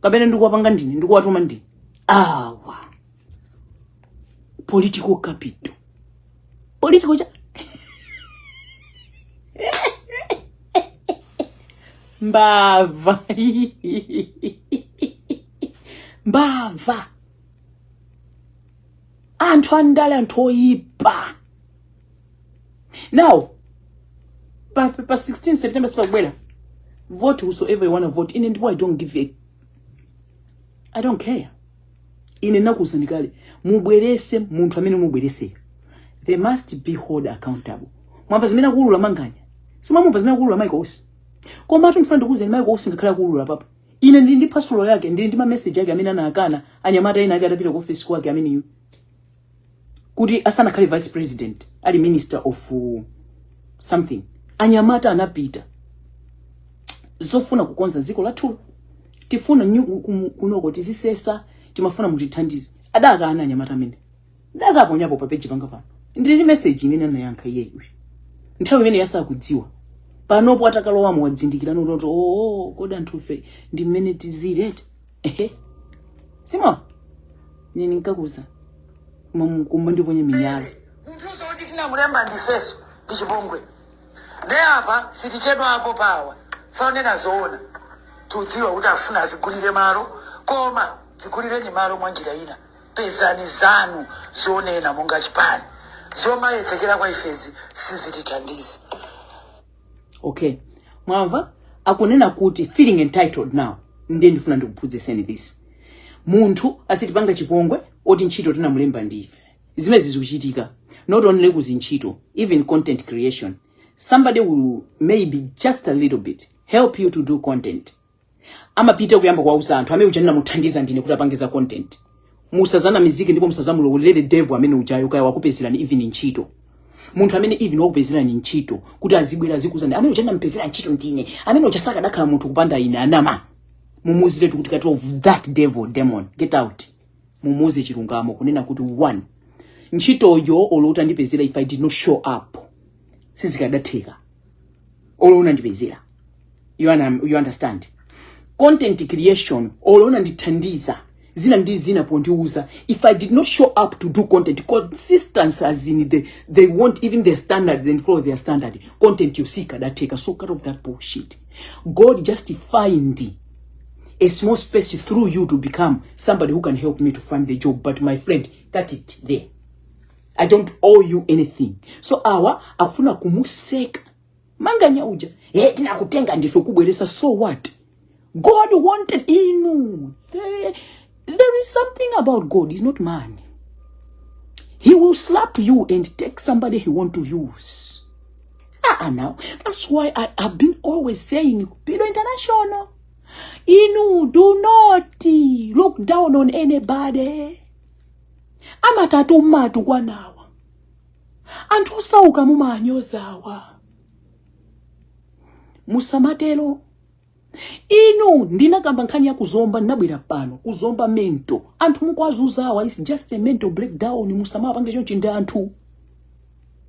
Kabene ndikuwa panga ndini, ndikuwa tuma ndini. Awa. Political capital. Political Mbava. Mbava. Antu andale antoipa. Now, by 16 September, vote whosoever you want to vote in, and I don't give a. I don't care. In a nakusanikali, mubwerese muntu amene mubwerese. They must be held accountable. Mwapazimena kulula manganya. Sima mwapazimena kulula Michael Osi. Kwa matu nifanda kuze Michael Osi ngakala kulula papa. Ine ndi pasulo yake, ndi ma message yake amene anakana, anyamata ina yake atapita ku office kwake amene yu. Kuti asana kali vice president, ali minister of something. Anyamata anapita. Zofuna kukonza ziko la tulo. Tifuna kunoko tizisesa, timafuna mutithandize. Adaka ana anyamata amene. Ndaza aponyapo pa page panga pano. Ndili message imene nayankha yewe. Nthawi imene yasa kudziwa. Panopo atakalowa mwadzindikira noto koda nthufe ndi mmene tizirete. Sima. Nini nkakuza. Kumba ndiponye minyala. Mtuzo oti tinamulemba ndifeso ndichipongwe. Neapa sitichedwa hapo pawa. Faonena zoona. Tudziwa kuti afuna azigulire malo koma zigulireni malo mwanjira ina. Pezani zanu zonena monga chipani. Zoma yetsekera kwa ifezi sizitithandizi. Okay. Mwamva akunena kuti feeling entitled now. Ndiye ndifuna ndikuphunzitseni this. Munthu asitipanga chipongwe oti ntchito tinamulemba ndife. Zimezi zikuchitika. Not only kuzinchito, even content creation. Somebody will maybe just a little bit help you to do content. Amapita kuyamba kwa usanthu amene uchanena muthandiza ndine kuti apangiza content. Musazana miziki ndipo musazamulo ulele devil amene ujayo kaya wakupezerani even ntchito. Munthu amene even wakupezerani ntchito kuti azibwera azikuzana amene uchanena mpezera ntchito ndine amene uchasaka dakhala munthu kupanda ine anama. mumuzire kuti kati of that demon get out. Mumuze chilungamo kunena kuti one nchito yo olota ndipezera if I did not show up sizikadatheka olona ndipezera. You understand? Content creation olona ndithandiza zina ndi zina pondiuza. If I did not show up to do content, consistency as in they want even their standards and follow their standard. Content you seek kadatheka. So cut off that bullshit. God just find a small space through you to become somebody who can help me to find the job. But my friend, cut it there. I don't owe you anything. So awa afuna kumuseka manganya uja tina kutenga ndife kubweresa. So what? God wanted inu. There is something about God. He's not man. He will slap you and take somebody he want to use. Now that's why I have been always saying, Pedo International, inu do not look down on anybody. Amatatu matu kwa nawa. Antosa ukamuma anyozawa. Musamatelo. Inu ndina kambankani ya kuzomba nabwira pano. Kuzomba mento. Antu mukwazuzawa. It's just a mental breakdown. Musama pangejo chinda antu.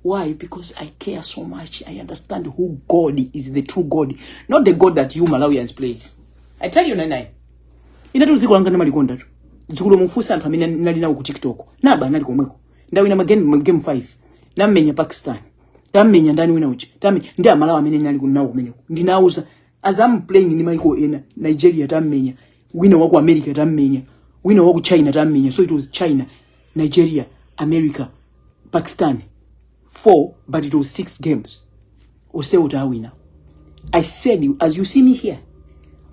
Why? Because I care so much. I understand who God is, the true God. Not the God that you Malawians plays. I tell you, Nai. Inatu ziko langa na malikonda. Zikulo mfusa antu amina nalina ku TikTok. Naba nali komweko. Ndawina game 5. Namenya Pakistan. Tamenya ndani wina uchi. Ndia Malawi amene nali kunawo kumeneko. Ndinauza as I'm playing ni maiko ena Nigeria tamenya. Wina wako America tamenya. Wina wako China tamenya. So it was China, Nigeria, America, Pakistan. 4, but it was 6 games. Ose utawina. I said, as you see me here,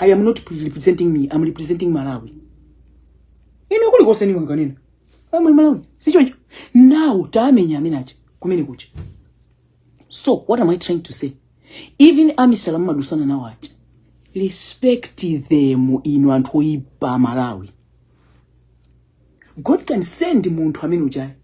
I am not representing me. I'm representing Malawi. Ino kuli kose ni wanganina. I'm Malawi. Sichocho. Now tamenya amenaje kumene kucha. So what am I trying to say? Even Ami Salama Dusana na wacha. Respect them inu anthu oyipa Malawi. God can send muntu amene ujaye.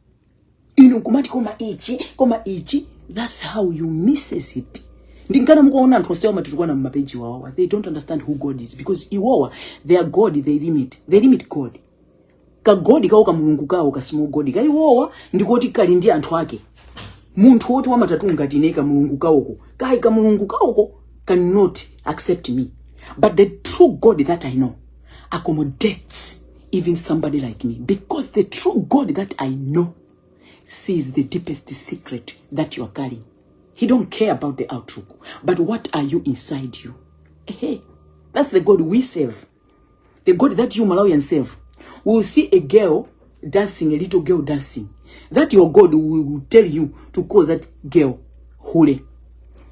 Inu kumati koma ichi, that's how you misses it. Ndingana mukuona anthu osewa matutukwa na mapeji wawa. They don't understand who God is because iwawa their God they limit God. Ka God kawo ka mulungu kawo ka small God ka iwawa ndikoti kali ndi anthu ake. Muntu woti wa matatu ngati neka mulungu kawoko. Kai ka mulungu kawoko cannot accept me. But the true God that I know accommodates even somebody like me because the true God that I know sees the deepest secret that you are carrying. He don't care about the outlook, but what are you inside you? Hey, that's the God we serve. The God that you Malawians serve. We will see a girl dancing, a little girl dancing. That your God will tell you to call that girl Hule.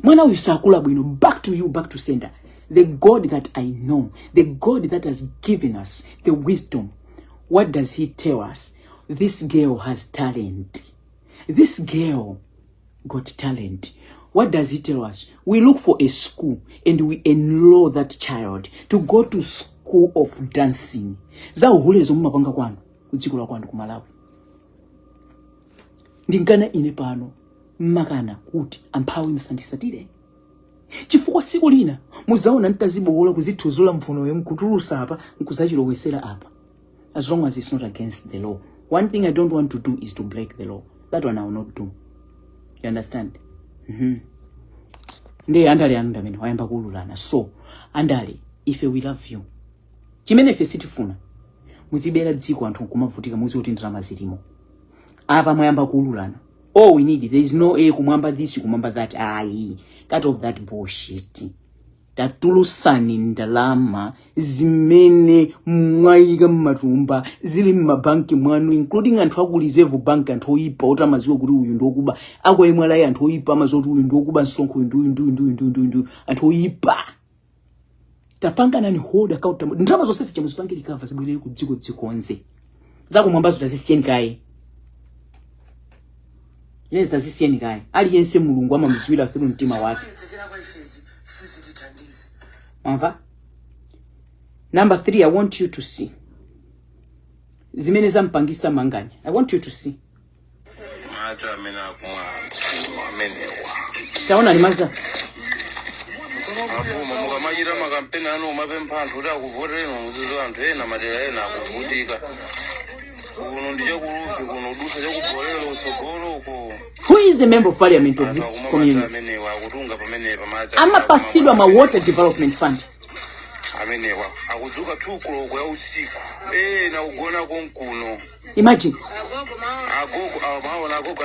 Mwana usakula bwino, back to you, back to sender. The God that I know, the God that has given us the wisdom. What does he tell us? This girl has talent. This girl got talent. What does he tell us? We look for a school and we enroll that child to go to school of dancing. Za uhule zo mumapanga kwanu, kudziko kwanu ku Malawi. Ndingana ine pano makana kuti amphawi msandisatire. Chifukwa siku lina muzaona ntazibowola kuzithuzula mphono yemkutulusa apa nkuzachilowesera apa. As long as it's not against the law. One thing I don't want to do is to break the law. That one I will not do. You understand? Nde andale andamene wayamba kululana. So andale if we love you. Chimene ife sitifuna. Muzibera dziko anthu kumavutika muzi kuti ndalama zilimo. Apa mwayamba kululana. All we need, there is no kumwamba this, kumwamba that. Cut off that bullshit. Tatulusani ndalama zimene mwaiga matumba zili mmabanki mwanu, including anthu akulizevu bank anthu oyipa otamaziwa kuti uyu ndokuba akoyemwala anthu oyipa amazoti uyu ndokuba nsonko ndu anthu oyipa. Tapanga nani hold account ndalama zonse zichamuzipange likava zibwere ku dziko onse zakumwamba zitazisiyeni kaye. Yes, tazisiyeni kaye. Aliyense mulungu amamuzwira through mtima wake. Number 3, I want you to see. Zimene zampangisa manganya. I want you to see. Taona ni maza. mabuma mukamachita makampeni ano mapempha anthu kuti akuvotereni muzizo anthu ena madera ena akuvutika kuno ndi chakulumbi kuno dusa chakubolero utsogolo uko. Who is the member of parliament of this community? Amapasidwa ma water development fund. Amenewa akudzuka 2 o'clock ya usiku na ugona konkuno. Imagine agogo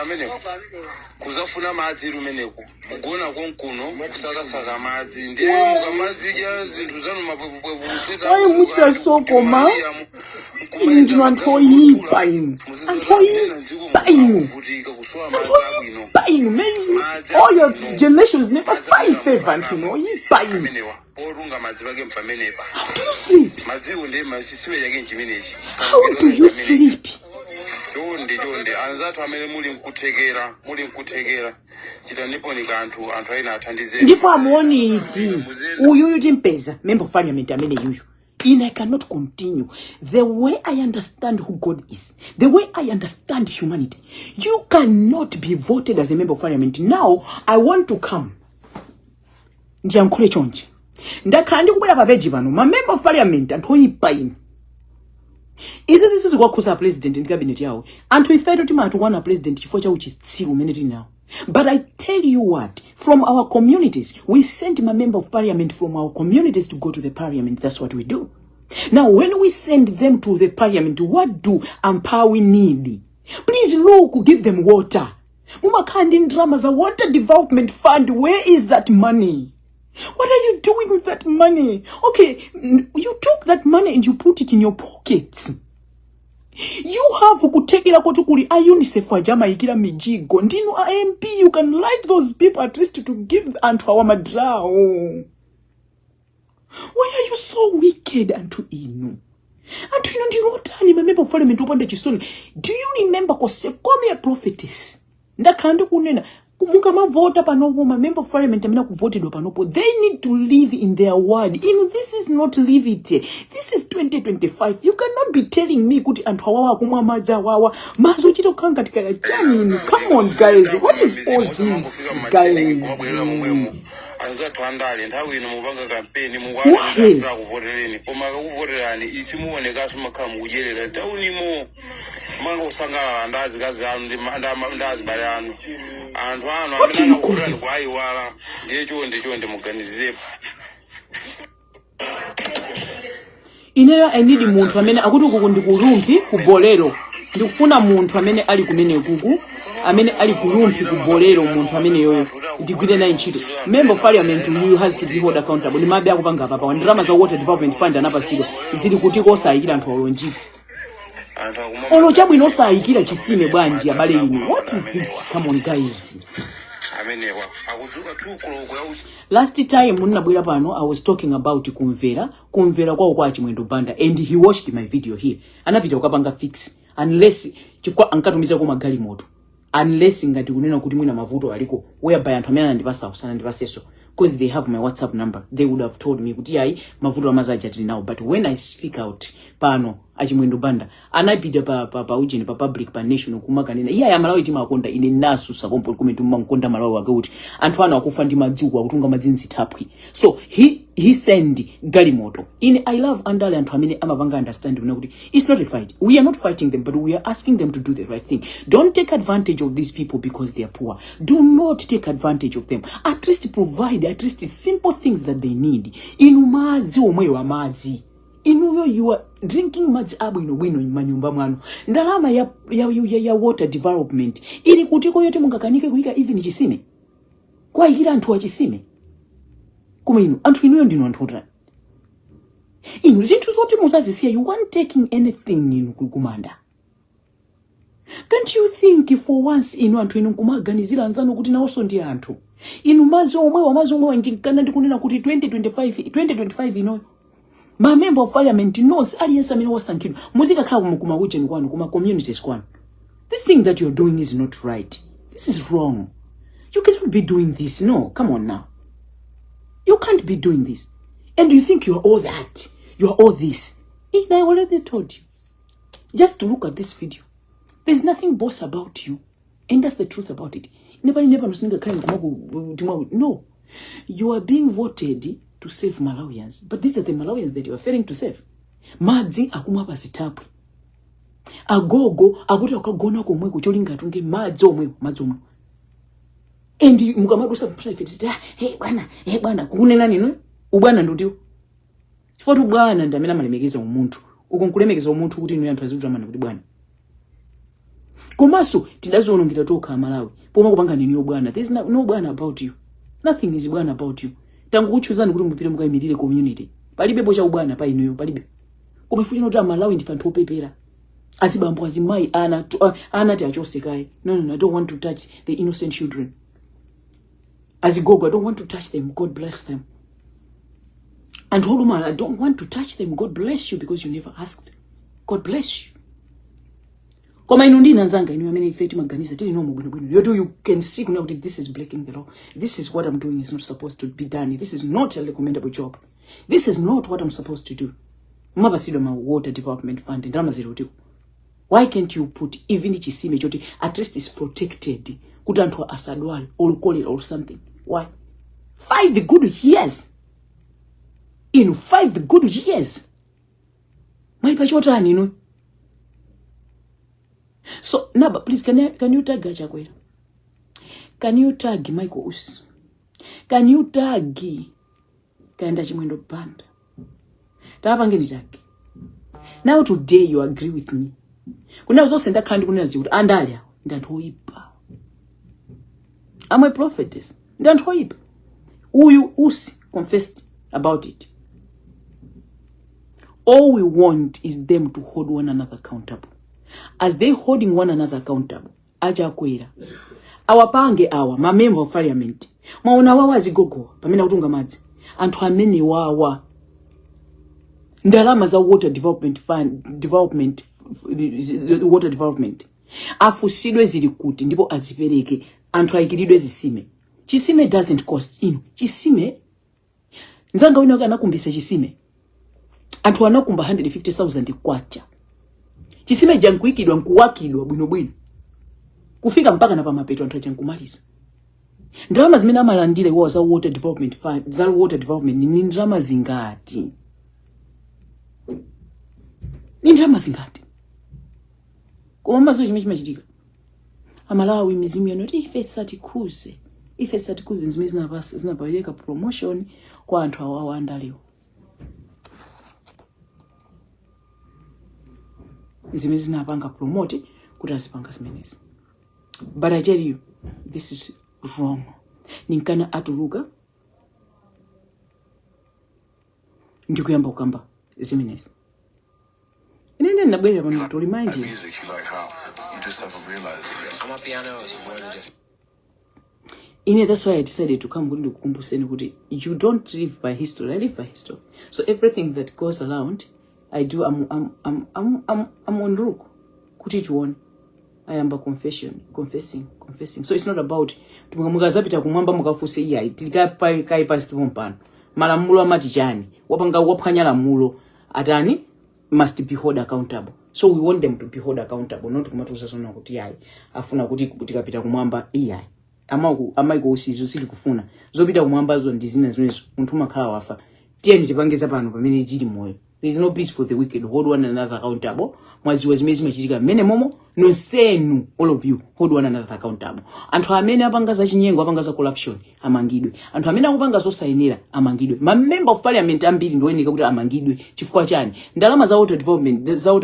amenewa kuzafuna madzi rumeneko ugona konkuno kusakasaka madzi ndiye mukamadzi ya zinthu zanu mapwevu uteta ayi muchita soko ma ndi anthu oyipa inu all your generations never find favor anthu oyipa inu. orunga madzi vake mpamenepa. How do you sleep? Madziwo ndi masisiwe yake nchimenechi. How do you sleep? Jonde anzatu amene muli nkuthekera chitanipo ni anthu aina athandize ndipo amuoni iti uyu timpeza member of parliament amene yuyu. And I cannot continue. The way I understand who God is, the way I understand humanity, you cannot be voted as a member of parliament. Now I want to come ndiyankhule chonje ndakhala ndikubwera papeji pano ma member of parliament anthu oyipa inu. Izi zisizi kwakhuza president ndi cabinet yawo anthu ifeto timatukwana president chifukwa cha uchitsiru umene tili nawo. But I tell you what, from our communities, we send my member of parliament from our communities to go to the parliament. That's what we do. Now, when we send them to the parliament, what do Ampawi need? Please look, give them water. Mumakandi drama za water development fund. Where is that money? What are you doing with that money? Okay, you took that money and you put it in your pockets. You have kutekela kotukuli a UNICEF ajama ikira mijigo. Ndino a MP, you can light those people at least to give unto our madrao. Why are you so wicked unto inu? Unto inu ndino otani member of parliament upande chisoni. Do you remember kose come a prophetess? Ndakandi kunena. Kumuka mavota panopo ma member of parliament amina kuvotedwa panopo. They need to live in their word. This is not live it. This is 2025. You cannot be telling me kuti anthu awawa kumwa madzi awawa mazo chito kanga katika chani. Come on guys, what is all this guys? Anzatu andale nthawi ino mupanga campaign mukwanga kuvotereni koma kuvoterani isimuoneka somakhamu kudyerera taunimo manga usangala ndazi kazi anu ndazi bale anu anthu anu amene akuvoterani kwayiwala ndiye chonde muganizepo. Ineyo I need munthu amene akuti kuku ndikulumpi kubolero ndikufuna munthu amene ali kumene kuku amene ali kulumpi kubolero munthu amene yoyo ndigwire naye ntchito. Member of parliament you has to be held accountable. Ndi mabe akupanga papa ndirama za water development fund anapasidwa zili kuti kosayikira anthu olonjika olo chabwino osayikira chisime bwanji abale inu. What is this? Come on guys. Last time munabwera pano I was talking about kumvera kwawo kwa Chimwendo Banda and he watched my video here. Anapita ukapanga fix unless chifukwa ankatumiza kwa magali moto. Unless ngati kunena kuti mwina mavuto aliko whereby anthu amene andipasa usana ndipaseso because they have my WhatsApp number, they would have told me kuti ayi mavuto amazaja tili nawo. But when I speak out pano Achimwendo Banda anapita pa ujeni pa public pa national kumakanena iya Malawi timakonda ine nasu sakompo kumetuma nkonda Malawi wake kuti anthu ana akufa ndi madziku akutunga madzinzi thapwi. So he send galimoto in. I love andale anthu amene amapanga understand kuti it's not a fight. We are not fighting them, but we are asking them to do the right thing. Don't take advantage of these people because they are poor. Do not take advantage of them. At least provide at least simple things that they need. Inu madzi omwe wa madzi. Inuyo you are drinking madzi abwino bwino manyumba mwanu. Ndalama ya water development ili kutiko yote mungakanike kuika even chisime. Kwa hila anthu wa chisime. Kuma inu anthu inuyo ndino anthu otani. Inu zinthu zote muzazisiya you want taking anything inu kukumanda. Can't you think for once inu anthu inu kumaganizira anzanu kuti nawonso ndi anthu. Inu madzi omwe ndikana ndikunena kuti 2025 ino ma member of parliament knows aliyense amene wasankhidwa muzika khala kuma ujeni kwanu kuma communities kwanu. This thing that you're doing is not right. This is wrong. You cannot be doing this. No, come on now. You can't be doing this. And you think you're all that. You're all this. And I already told you. Just to look at this video. There's nothing boss about you. And that's the truth about it. Never. No. You are being voted to save Malawians. But these are the Malawians that you are failing to save. Madzi akumwa pasitapwe. Agogo akuti akagona komwe kucholinga tunge madzi omwe. Endi mukamadusa private city. Hey bwana kunena nino? Ubwana ndutiwo. Chifukwa ubwana ndamene amalemekeza umuntu. Ukunkulemekeza umuntu kuti inu anthu azikutamana kuti bwana. Komaso tidazolongera toka Malawi. Poma kupanga nini bwana? There is no bwana about you. Nothing is bwana about you. Tangu kuchuzani kuti mupire mukayimirire community. Palibe bocha ubwana pa inuyo palibe. Koma ifunyira kuti Malawi ndife anthu opepera. Azibambo azimai ana ti achosekaye. No, I don't want to touch the innocent children. Azigogo, I don't want to touch them. God bless them. And Holuma, I don't want to touch them. God bless you because you never asked. God bless you. Koma inundi nanzanga inu amene ifeti maganiza tili no mubwino. You can see now that this is breaking the law. This is what I'm doing is not supposed to be done. This is not a recommendable job. This is not what I'm supposed to do. Mabasido ma water development fund ndalama zero. Why can't you put even chisime choti at least is protected? Kuti anthu asadwale or cholera or something. Why? 5 good years. In 5 good years. Maipa chotani no. So Naba, please can you tag Gachakwera? Can you tag Michael Us? Can you tag Kaenda Chimwendo Band? Tabangeni tag. Now today you agree with me. Kuna uzosenda kandi kuna ziuti andalia ndantoipa. I'm a prophetess. Ndantoipa. Uyu Usi confessed about it. All we want is them to hold one another accountable. As they holding one another accountable, aja kwera. Awapange awa, ma member of parliament. Maona wawa zigogo, pamena kutunga madzi. Anthu amene wawa. Ndalama za water development fund, water development. Afusidwe zili kuti, ndipo azipereke. Anthu aikiridwe zisime. Chisime doesn't cost inu. Chisime, nzanga wino kanakumbisa chisime. Anthu anakumba 150,000 kwacha. Chisime jankuikidwa nkuwakidwa bwino. Kufika mpaka na pamapeto anthu jankumalisa. Ndalama zimene amalandire wa za water development fund, za water development ni ndalama zingati? Ni ndalama zingati? Koma mazo chimene chimachitika. Amalawi mizimu yanoti ife satikuze. Ife satikuze zimene zinapaweka promotion kwa anthu awawa andaliwo. Zimene zinapanga promote kuti azipanga zimenezi. But I tell you, this is wrong. Ninkana atuluka ndikuyamba kukamba zimenezi. Inene nabwera pano to remind you. That's why I decided to come to kukumbuseni kuti you don't live by history, I live by history. So everything that goes around I do, I'm on rook. Kuti tuone. I am confessing. So it's not about mukazapita kumwamba mukafuse iya kai past pompano. Malamulo amati chani. Wapanga waphwanya lamulo atani must be held accountable. So we want them to be held accountable, not kumatuza sona kuti yayi. Afuna kuti tikapita kumwamba iya. Amaiko usizo sili kufuna. Zopita kumwamba zo ndizina zimezo munthu makhala wafa. Tieni tipangeza pano pamene chili moyo. There is no peace for the wicked. Hold one another accountable. Mwazi wazimezi machitika mene momo. No senu, all of you, hold one another accountable. Anthu amene apangaza chinyengo, apangaza corruption, amangidwe. Anthu amene akupangaza osayenera, amangidwe. Ma member of parliament ambiri ndoyenika kuti amangidwe. Chifukwa chani? Ndalama za water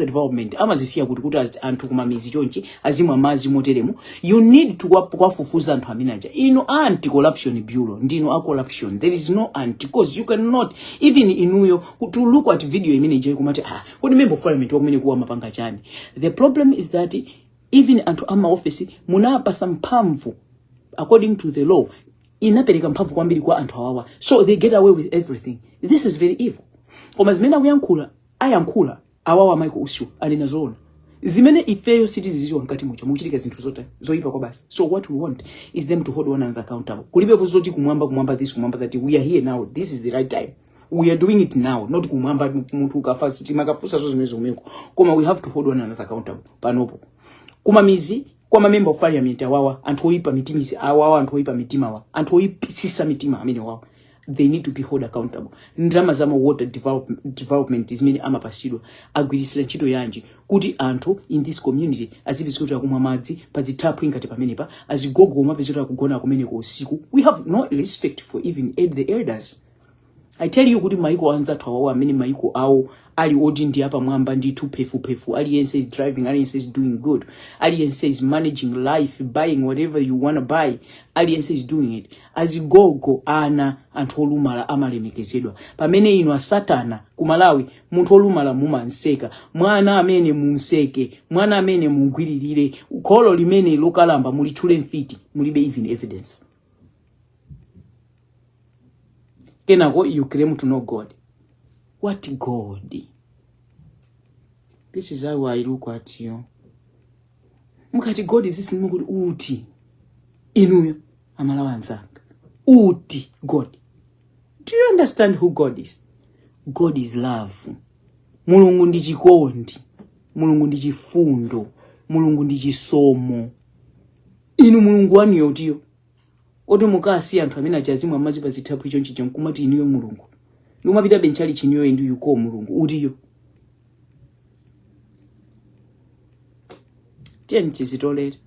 development, amazisiya kuti anthu kumamizi chonchi, azimwa mazi moteremu. You need to kwafufuza anthu amene aja. Ino anti-corruption bureau, ndino a-corruption. There is no anti, because you cannot, even inuyo, to look at video imene ije kumati, kodi member of parliament wakumene kuwa mapanga chani. The problem is that even antu ama office munapasa mphamvu according to the law inapereka mphamvu kwambiri kwa anthu awawa, so they get away with everything. This is very evil. Koma zimene ayankhula awawa Michael Ushu alina zona zimene ifeyo citizens zizo nkati mucha muchitika zinthu zote zoipa kwa basi. So what we want is them to hold one another accountable. Kulibe kuzoti kumwamba this kumwamba that we are here now, this is the right time. We are doing it now, not kumwamba munthu ukafasi timakafusa zo zimene zomeko. Koma we have to hold one another accountable panopo. Kumamizi kwa member of parliament awawa anthu oipa mitimisi awawa anthu oipa mitima wa anthu oipisisa mitima amene wawa they need to be held accountable. Ndrama zama water development zimene amapasidwa agwirisira ntchito yanji kuti anthu in this community azipezeka kumwa madzi pa zithaphwi ngati pamenepa azigogo mapezeka kugona kumeneko usiku. We have no respect for even the elders. I tell you kuti maiko anzathu awawo amene maiko awo ali odi ndi apa mwamba ndi tu pefu aliyense is driving, aliyense is doing good, aliyense is managing life, buying whatever you want to buy, aliyense is doing it. Azigogo ana anthu olumala amalemekezedwa. Pamene ino asatana kumalawi munthu olumala mumanseka, mwana amene mumseke, mwana amene mugwiririre, kholo limene lokalamba mulithule mfiti mulibe even evidence. Kenako you claim to know God. What God? This is how I look at you. Mukati God is this mukuri uti. Inuyo amalawanzanga. Uti God. Do you understand who God is? God is love. Mulungu ndi chikondi. Mulungu ndi chifundo. Mulungu ndi chisomo. Inu mulungu wani yotiyo. Oto mukasi anthu amene achazimwa amazi pa zithaphwi chonchi nkumati iniyo mulungu. Lumapita benchali chiniyo indu yuko mulungu uriyo. Tieni tizitolere.